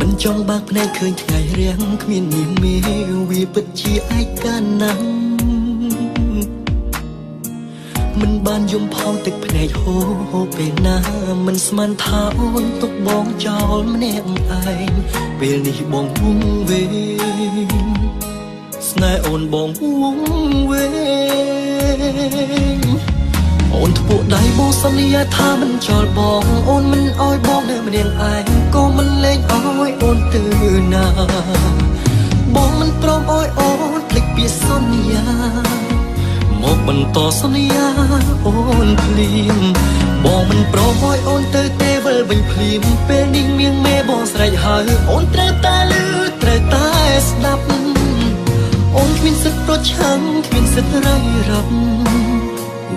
មិនចង់បាក់ភ្នែកឃើញថ្ងៃរាំងគ្មាននាមេវាពិតជាឯកាណាស់មិនបានយំផោទឹកភ្នែកហូរពេលណាមិនស្មានថាអូនទុកបងចោលម្នាក់ឯងពេលនេះបងវងវេងស្នេហ៍អូនបងវងវេងអូនធ្វើដៃបងសន្យាថាមិនចោលបងអូនមិនអោយបងនៅម្នាក់ឯងក៏មិនលែងអោយអូនទៅណាបងមិនព្រមអោយអូនភ្លេចពីសន្យាមកបន្តសន្យាអូនភ្លាមបងមិនព្រមអោយអូនទៅទេវិលវិញភ្លាមពេលនេះមៀងមេបងស្រែកហៅអូនត្រូវតែលឺត្រូវតែស្ដាប់អូនគ្មានសិទ្ធិប្រឆាំងគ្មានសិទ្ធិរៃរ៉ាប់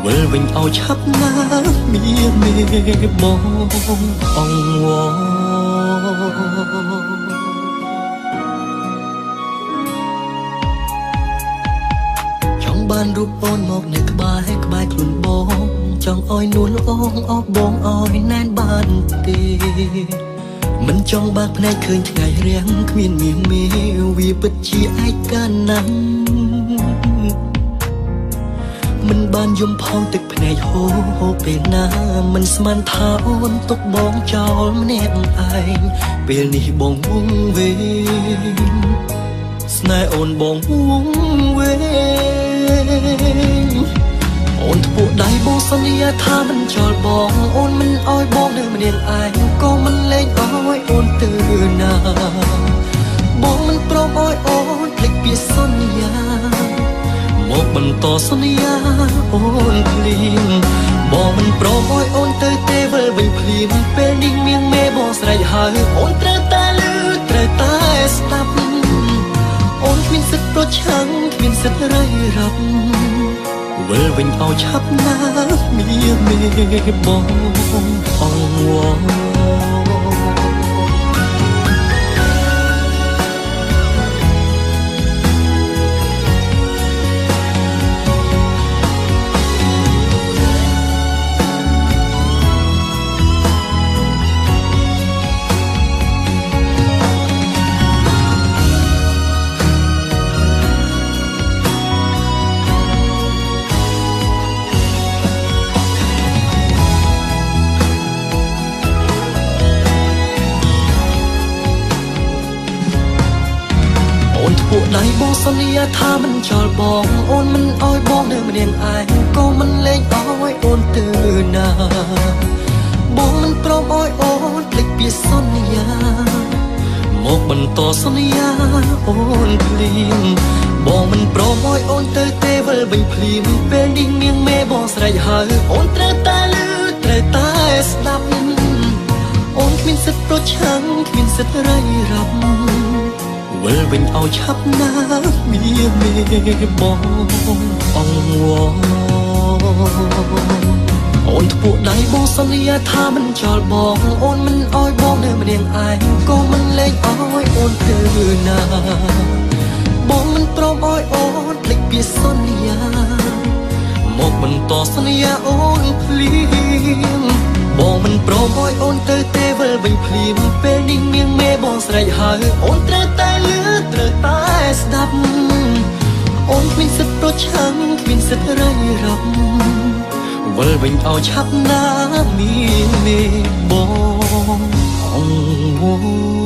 វិលវិញឲ្យឆាប់ណាមៀងមេបងអង្វរបានរូបអូនមកនៅក្បែរខ្លួនបងចង់ឲ្យនួនអូងអបបងឲ្យណែនបានទេមិនចង់បាក់ភ្នែកឃើញថ្ងៃរាំងគ្មានមាសមេវាពិតជាឯកាណាស់មិនបានយំផោទឹកភ្នែកហូរពេលណាមិនស្មានថាអូនទុកបងចោលម្នាក់ឯងពេលនេះបងវងវេងស្នេហ៍អូនបងវងវេងអូនធ្វើដៃបងសន្យាថាមិនចោលបងអូនមិនអោយបងនៅម្នាក់ឯងក៏មិនលែងអោយអូនទៅណាបងមិនព្រមអោយអូនភ្លេចពីសន្យាមកបន្តសន្យាអូនភ្លាមបងមិនព្រមអោយអូនទៅទេវិលវិញភ្លាមពេលនេះមៀងមេបងស្រែកហៅអូនត្រូវតែលឺត្រូវតែស្ដាប់អូនគ្មានសិទ្ធិប្រឆាំងគ្មានសិទ្ធិរៃរ៉ាប់វិលវិញឲ្យឆាប់ណាមៀងមេបងអង្វរពួកដៃបងសន្យាថាមិនចោលបងអូនមិនអោយបងនៅម្នាក់ឯងក៏មិនលែងអោយអូនទៅណាបងមិនព្រមអោយអូនភ្លេចពីសន្យាមកបន្តសន្យាអូនភ្លាមបងមិនព្រមអោយអូនទៅទេវិលវិញភ្លាមពេលនេះមៀងមេបងស្រែកហៅអូនត្រូវតែលឺត្រូវតែស្ដាប់អូនគ្មានសិទ្ធិប្រឆាំងគ្មានសិទ្ធិរៃរ៉ាប់វិលវិញឲ្យឆាប់ណាមៀងមេបងអង្វរអូនធ្វើដៃបងសន្យាថាមិនចោលបងអូនមិនអោយបងនៅម្នាក់ឯងក៏មិនលែងអោយអូនទៅណាបងមិនព្រមអោយអូនភ្លេចពីសន្យាមកបន្តសន្យាអូនភ្លាមបងមិនព្រមអោយអូនទៅទេវិលវិញភ្លាមពេលនេះមៀងមេបងស្រែកហៅអូនត្រូវតែលឺត្រូវតែស្ដាប់អូនគ្មានសិទ្ធិប្រឆាំងគ្មានសិទ្ធិរៃរ៉ាប់វិលវិញឲ្យឆាប់ណាមៀងមេបងអង្វរ